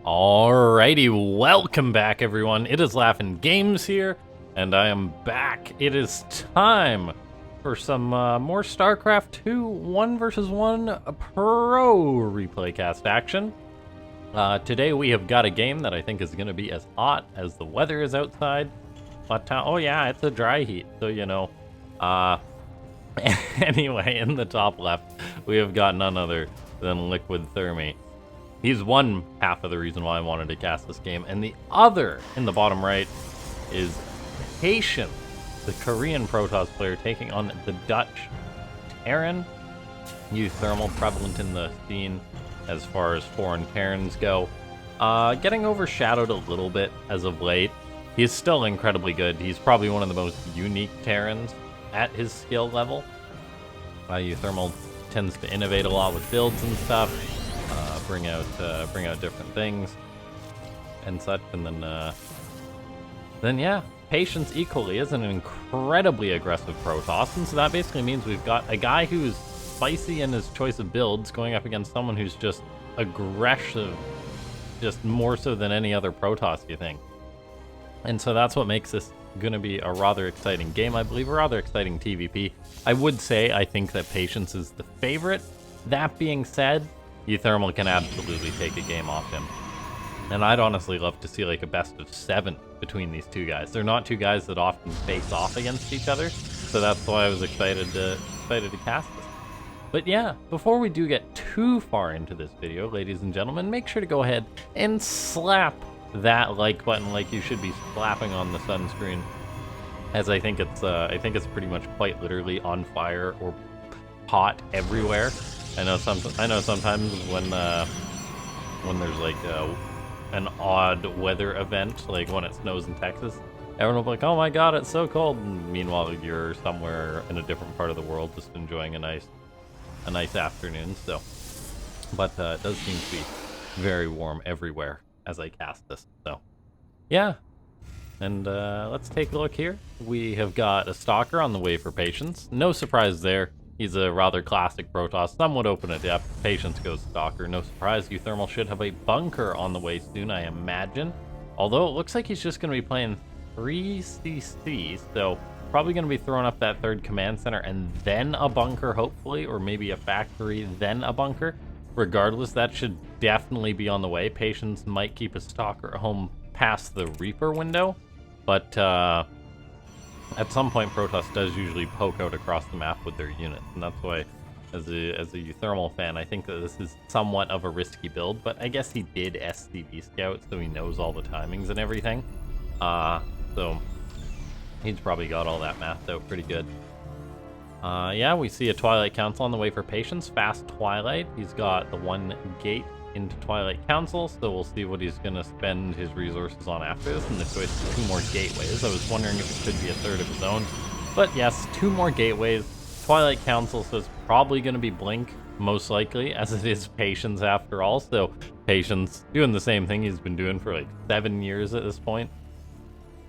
Alrighty, welcome back everyone. It is LaughNgamez here, and I am back. It is time for some more Starcraft 2 1 vs 1 Pro replay cast action. Today we have got a game that I think is going to be as hot as the weather is outside. But, oh yeah, it's a dry heat, so you know. Anyway, in the top left, we have got none other than Liquid Thermi. He's one half of the reason why I wanted to cast this game, and the other, in the bottom right, is Patience, the Korean Protoss player taking on the Dutch Terran. uThermal, prevalent in the scene as far as foreign Terrans go. Getting overshadowed a little bit as of late. He's still incredibly good. He's probably one of the most unique Terrans at his skill level. uThermal tends to innovate a lot with builds and stuff. Bring out different things and such, and then yeah, Patience equally is an incredibly aggressive Protoss, and so that basically means we've got a guy who's spicy in his choice of builds going up against someone who's just aggressive, just more so than any other Protoss, you think. And so that's what makes this gonna be a rather exciting game, I believe, a rather exciting TvP. I would say I think that Patience is the favorite. That being said, uThermal can absolutely take a game off him. And I'd honestly love to see like a best of 7 between these two guys. They're not two guys that often face off against each other, so that's why I was excited to cast this. But yeah, before we do get too far into this video, ladies and gentlemen, make sure to go ahead and slap that like button like you should be slapping on the sunscreen, as I think it's pretty much quite literally on fire or hot everywhere. I know sometimes when there's like an odd weather event, like when it snows in Texas, everyone will be like, "Oh my God, it's so cold." And meanwhile, you're somewhere in a different part of the world, just enjoying a nice afternoon. So, but it does seem to be very warm everywhere as I cast this. So, yeah. And let's take a look here. We have got a Stalker on the way for Patience. No surprise there. He's a rather classic Protoss, somewhat open at depth. Patience goes Stalker. No surprise, uThermal should have a bunker on the way soon, I imagine. Although it looks like he's just going to be playing 3 CC, so probably going to be throwing up that third command center and then a bunker, hopefully, or maybe a factory, then a bunker. Regardless, that should definitely be on the way. Patience might keep a Stalker at home past the Reaper window, but at some point, Protoss does usually poke out across the map with their units, and that's why, as a uThermal fan, I think that this is somewhat of a risky build, but I guess he did SCV scout, so he knows all the timings and everything. So he's probably got all that mapped out pretty good. Yeah, we see a Twilight Council on the way for Patience. Fast Twilight. He's got the 1 gate into Twilight Council, so we'll see what he's going to spend his resources on after this, and the choice of 2 more gateways. I was wondering if it could be a third of his own, but yes, 2 more gateways, Twilight Council, so it's probably going to be Blink, most likely, as it is Patience after all, so Patience doing the same thing he's been doing for like 7 years at this point.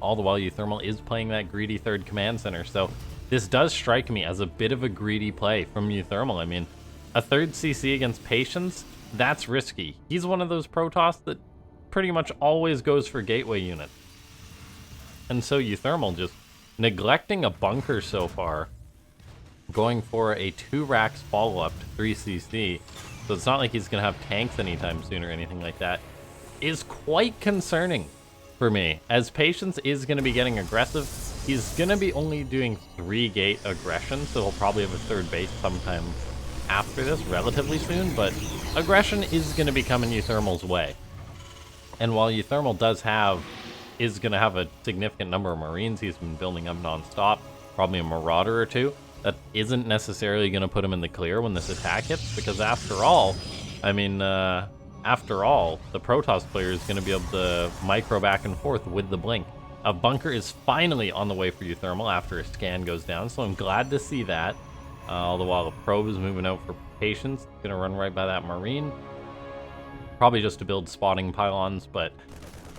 All the while uThermal is playing that greedy third command center, so this does strike me as a bit of a greedy play from uThermal. I mean, a third CC against Patience, that's risky. He's one of those Protoss that pretty much always goes for gateway units. And so uThermal just neglecting a bunker so far, going for a 2 racks follow-up to 3 CC, so it's not like he's going to have tanks anytime soon or anything like that, is quite concerning for me, as Patience is going to be getting aggressive. He's going to be only doing 3 gate aggression, so he'll probably have a third base sometime after this, relatively soon, but aggression is going to be coming uThermal's way. And while uThermal is going to have a significant number of Marines he's been building up non-stop, probably a Marauder or 2, that isn't necessarily going to put him in the clear when this attack hits, because after all, I mean, after all, the Protoss player is going to be able to micro back and forth with the Blink. A bunker is finally on the way for uThermal after a scan goes down, so I'm glad to see that. All the while the probe is moving out for Patience. Gonna run right by that Marine. Probably just to build spotting pylons, but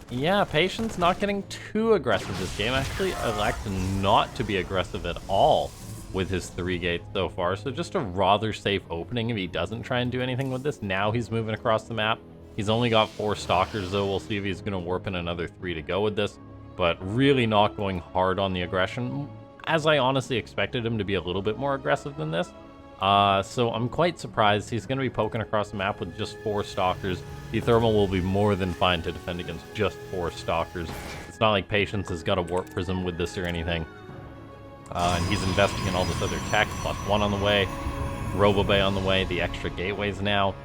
yeah, Patience not getting too aggressive this game. Actually, elect not to be aggressive at all with his 3 gates so far, so just a rather safe opening if he doesn't try and do anything with this. Now he's moving across the map. He's only got 4 Stalkers, though. We'll see if he's going to warp in another 3 to go with this. But really not going hard on the aggression, as I honestly expected him to be a little bit more aggressive than this. So I'm quite surprised. He's going to be poking across the map with just 4 Stalkers. uThermal will be more than fine to defend against just 4 Stalkers. It's not like Patience has got a Warp Prism with this or anything. And he's investing in all this other tech. +1 on the way, Robo Bay on the way, the extra gateways now.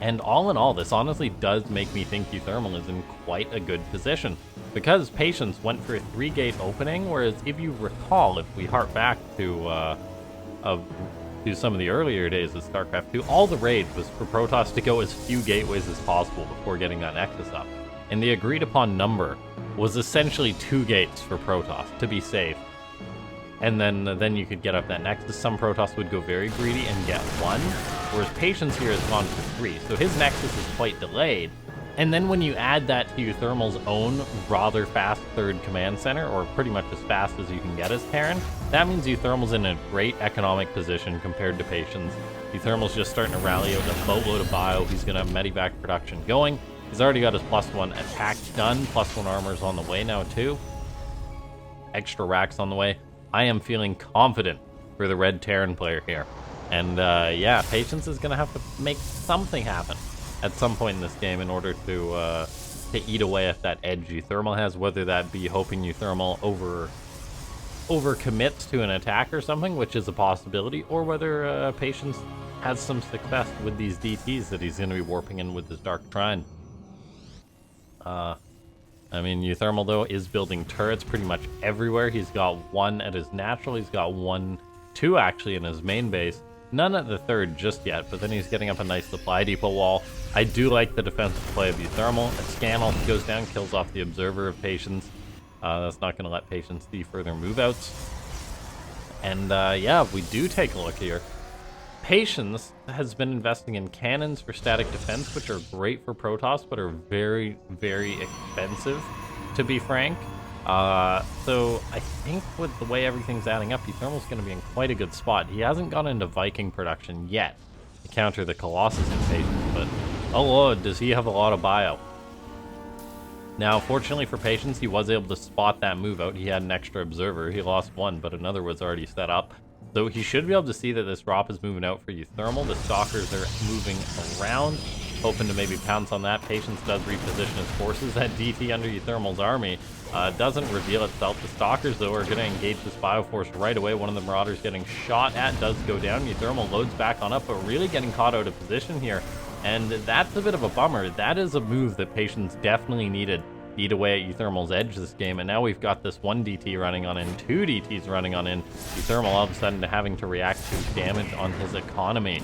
And all in all, this honestly does make me think uThermal is in quite a good position, because Patience went for a 3-gate opening, whereas if you recall, if we hark back to some of the earlier days of Starcraft 2, all the raid was for Protoss to go as few gateways as possible before getting that Nexus up. And the agreed upon number was essentially 2 gates for Protoss, to be safe. And then you could get up that Nexus. Some Protoss would go very greedy and get 1, whereas Patience here has gone for 3, so his Nexus is quite delayed. And then when you add that to uThermal's own rather fast 3rd command center, or pretty much as fast as you can get as Terran, that means uThermal's in a great economic position compared to Patience. uThermal's just starting to rally out a boatload of bio. He's going to have Medivac production going. He's already got his +1 attack done. +1 armor's on the way now too. Extra racks on the way. I am feeling confident for the red Terran player here. And yeah, Patience is going to have to make something happen at some point in this game in order to eat away at that edge uThermal has, whether that be hoping uThermal overcommits to an attack or something, which is a possibility, or whether Patience has some success with these DTs that he's going to be warping in with his Dark Trine. I mean, uThermal, though, is building turrets pretty much everywhere. He's got 1 at his natural. He's got 2 actually in his main base. None at the 3rd just yet, but then he's getting up a nice supply depot wall. I do like the defensive play of uThermal. A scan also goes down, kills off the observer of Patience. That's not going to let Patience see further move-outs. And yeah, if we do take a look here, Patience has been investing in cannons for static defense, which are great for Protoss, but are very, very expensive, to be frank. So I think with the way everything's adding up, uThermal's going to be in quite a good spot. He hasn't gone into Viking production yet to counter the Colossus in Patience, but oh lord, does he have a lot of bio. Now, fortunately for Patience, he was able to spot that move out. He had an extra observer. He lost 1, but another was already set up. So he should be able to see that this ROP is moving out for uThermal. The Stalkers are moving around, hoping to maybe pounce on that. Patience does reposition his forces. That DT under uThermal's army doesn't reveal itself. The Stalkers, though, are going to engage this Bioforce right away. One of the Marauders getting shot at does go down. uThermal loads back on up, but really getting caught out of position here. And that's a bit of a bummer. That is a move that Patience definitely needed to eat away at uThermal's edge this game. And now we've got this 1 DT running on in, 2 DTs running on in. uThermal all of a sudden having to react to damage on his economy.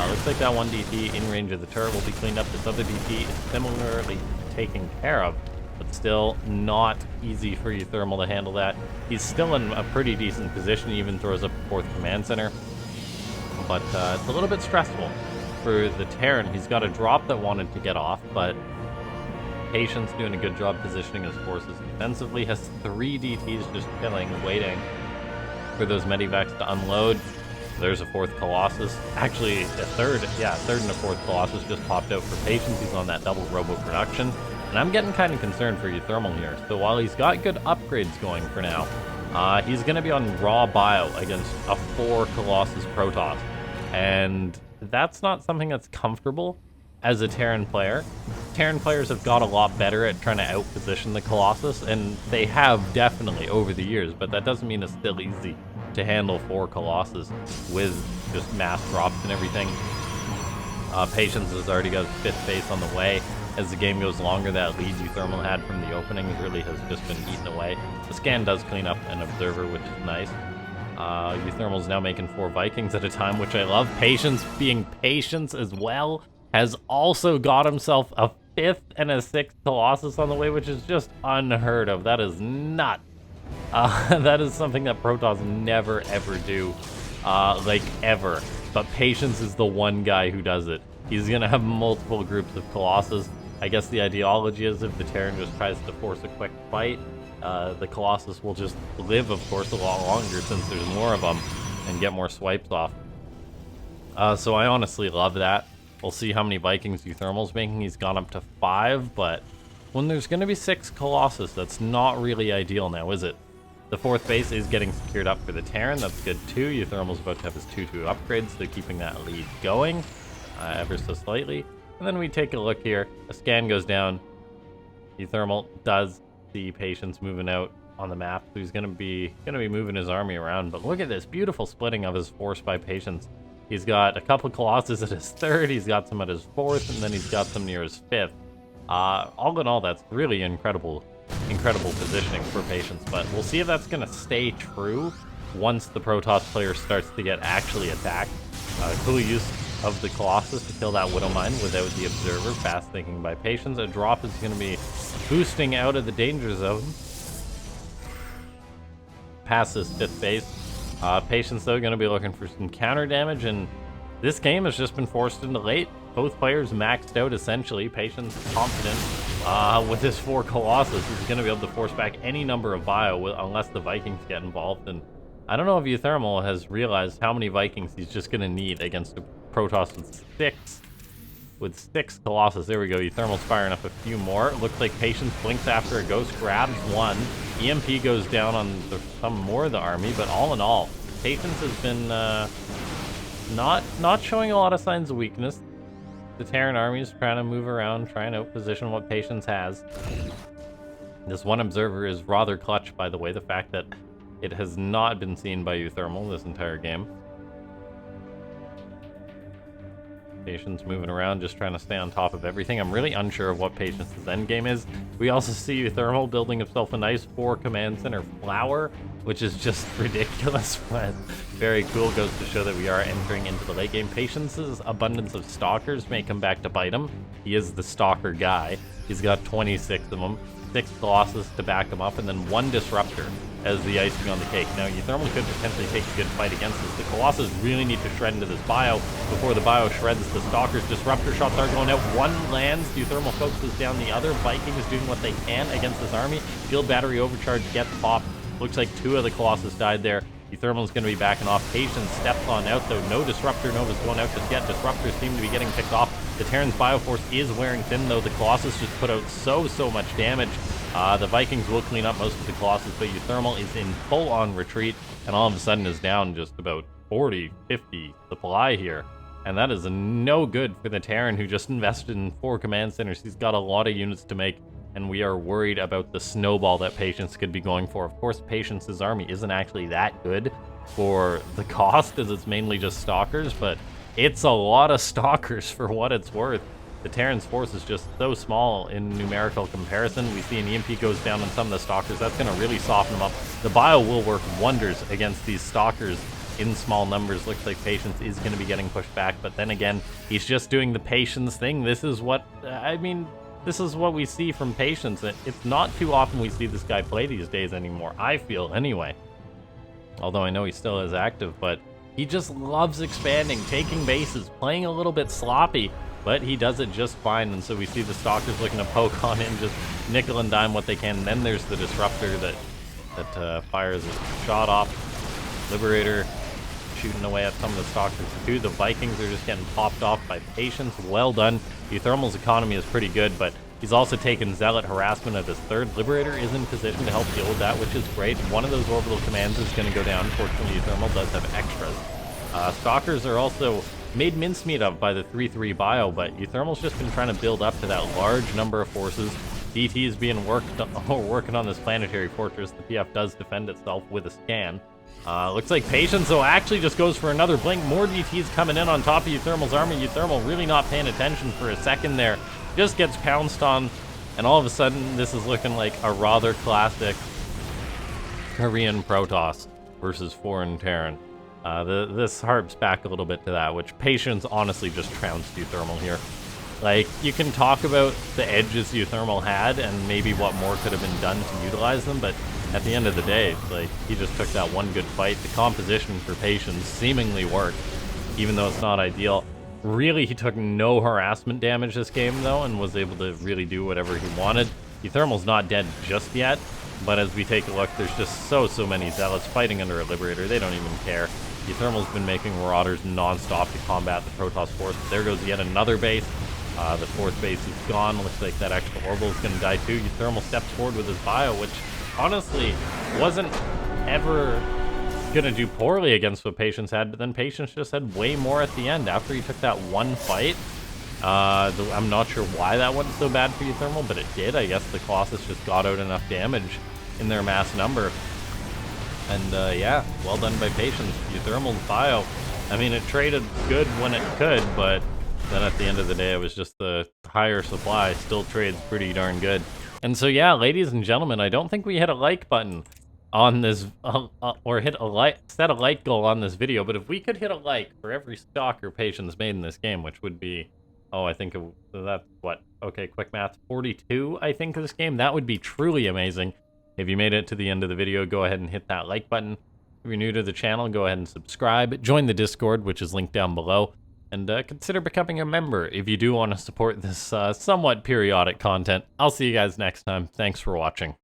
Looks like that 1 DT in range of the turret will be cleaned up. This other DT is similarly taken care of, but still not easy for uThermal to handle that. He's still in a pretty decent position. He even throws up a 4th command center, but it's a little bit stressful for the Terran. He's got a drop that wanted to get off, but Patience doing a good job positioning his forces defensively. Has 3 DTs just chilling, waiting for those Medivacs to unload. There's a 4th Colossus. Actually, a 3rd and a 4th Colossus just popped out for Patience. He's on that double robo production. And I'm getting kind of concerned for uThermal here. So while he's got good upgrades going for now, he's going to be on raw bio against a 4 Colossus Protoss. And that's not something that's comfortable as a Terran player. Terran players have got a lot better at trying to outposition the Colossus, and they have definitely over the years, but that doesn't mean it's still easy to handle 4 Colossus with just mass drops and everything. Patience has already got his 5th base on the way. As the game goes longer, that lead uThermal had from the openings really has just been eaten away. The scan does clean up an observer, which is nice. uThermal's now making 4 Vikings at a time, which I love. Patience being Patience as well has also got himself a 5th and a 6th Colossus on the way, which is just unheard of. That is nuts. That is something that Protoss never ever do, like ever. But Patience is the one guy who does it. He's gonna have multiple groups of Colossus. I guess the ideology is if the Terran just tries to force a quick fight, the Colossus will just live, of course, a lot longer since there's more of them and get more swipes off. So I honestly love that. We'll see how many Vikings uThermal's making. He's gone up to 5, but when there's going to be 6 Colossus, that's not really ideal now, is it? The 4th base is getting secured up for the Terran. That's good too. uThermal's about to have his 2-2 upgrades, so keeping that lead going ever so slightly. And then we take a look here. A scan goes down. uThermal does see Patience moving out on the map, so he's gonna be moving his army around. But look at this beautiful splitting of his force by Patience. He's got a couple Colossus at his 3rd, he's got some at his 4th, and then he's got some near his 5th. All in all, that's really incredible positioning for Patience. But we'll see if that's gonna stay true once the Protoss player starts to get actually attacked. Cool use of the Colossus to kill that Widow Mine without the Observer. Fast thinking by Patience. A drop is going to be boosting out of the danger zone. Past this 5th base. Patience, though, going to be looking for some counter damage, and this game has just been forced into late. Both players maxed out, essentially. Patience confident with his 4 Colossus. He's going to be able to force back any number of bio unless the Vikings get involved. And I don't know if uThermal has realized how many Vikings he's just going to need against a Protoss with 6 Colossus. There we go. uThermal's firing up a few more. It looks like Patience blinks after a ghost, grabs one. EMP goes down on some more of the army, but all in all, Patience has been not showing a lot of signs of weakness. The Terran army is trying to move around, trying to outposition what Patience has. This one Observer is rather clutch, by the way, the fact that it has not been seen by uThermal this entire game. Patience moving around, just trying to stay on top of everything. I'm really unsure of what Patience's endgame is. We also see uThermal building himself a nice 4 command center flower, which is just ridiculous, but very cool. Goes to show that we are entering into the late game. Patience's abundance of stalkers may come back to bite him. He is the stalker guy. He's got 26 of them. 6 Colossus to back him up, and then 1 Disruptor as the icing on the cake. Now, uThermal could potentially take a good fight against this. The Colossus really need to shred into this bio before the bio shreds the Stalkers. Disruptor shots are going out. 1 lands. uThermal focuses down the other. Vikings doing what they can against this army. Field battery overcharge gets popped. Looks like 2 of the Colossus died there. uThermal's going to be backing off. Patience steps on out, though. No Disruptor Nova's going out just yet. Disruptors seem to be getting picked off. The Terran's Bioforce is wearing thin, though. The Colossus just put out so much damage. The Vikings will clean up most of the Colossus, but uThermal is in full-on retreat, and all of a sudden is down just about 40, 50 supply here. And that is no good for the Terran, who just invested in 4 command centers. He's got a lot of units to make, and we are worried about the snowball that Patience could be going for. Of course, Patience's army isn't actually that good for the cost, as it's mainly just Stalkers, but it's a lot of Stalkers for what it's worth. The Terran's force is just so small in numerical comparison. We see an EMP goes down on some of the Stalkers. That's going to really soften them up. The bio will work wonders against these Stalkers in small numbers. Looks like Patience is going to be getting pushed back, but then again, he's just doing the Patience thing. This is what, this is what we see from Patience. It's not too often we see this guy play these days anymore, I feel, anyway. Although I know he still is active, but he just loves expanding, taking bases, playing a little bit sloppy, but he does it just fine. And so we see the Stalkers looking to poke on him, just nickel and dime what they can. And then there's the Disruptor that fires a shot off. Liberator shooting away at some of the Stalkers too. The Vikings are just getting popped off by Patience. Well done. uThermal's economy is pretty good, but he's also taken Zealot harassment of his 3rd. Liberator is in position to help deal with that, which is great. One of those orbital commands is going to go down. Fortunately, uThermal does have extras. Stalkers are also made mincemeat of by the 3-3 bio, but uThermal's just been trying to build up to that large number of forces. DT is being working on this planetary fortress. The PF does defend itself with a scan. Looks like Patience, though, actually just goes for another blink. More DTs coming in on top of uThermal's army. uThermal really not paying attention for a second there. Just gets pounced on, and all of a sudden, this is looking like a rather classic Korean Protoss versus foreign Terran. This harps back a little bit to that, which Patience honestly just trounced uThermal here. Like, you can talk about the edges uThermal had and maybe what more could have been done to utilize them, but at the end of the day, like, he just took that one good fight. The composition for Patience seemingly worked, even though it's not ideal. Really, he took no harassment damage this game, though, and was able to really do whatever he wanted. uThermal's not dead just yet, but as we take a look, there's just so many Zealots fighting under a Liberator. They don't even care. uThermal's been making Marauders non-stop to combat the Protoss force. There goes yet another base. The fourth base is gone. Looks like that extra orbital is going to die too. uThermal steps forward with his bio, which honestly wasn't ever going to do poorly against what Patience had, but then Patience just had way more at the end after he took that one fight. I'm not sure why that wasn't so bad for uThermal, but it did. I guess the Colossus just got out enough damage in their mass number. And yeah, well done by Patience. uThermal's bio, I mean, it traded good when it could, but then at the end of the day, it was just the higher supply. Still trades pretty darn good. And so yeah, ladies and gentlemen, I don't think we hit a like button on this, or set a like goal on this video, but if we could hit a like for every stalker Patience made in this game, which would be, oh, I think that's what, okay, quick math, 42, I think, this game, that would be truly amazing. If you made it to the end of the video, go ahead and hit that like button. If you're new to the channel, go ahead and subscribe. Join the Discord, which is linked down below. And consider becoming a member if you do want to support this somewhat periodic content. I'll see you guys next time. Thanks for watching.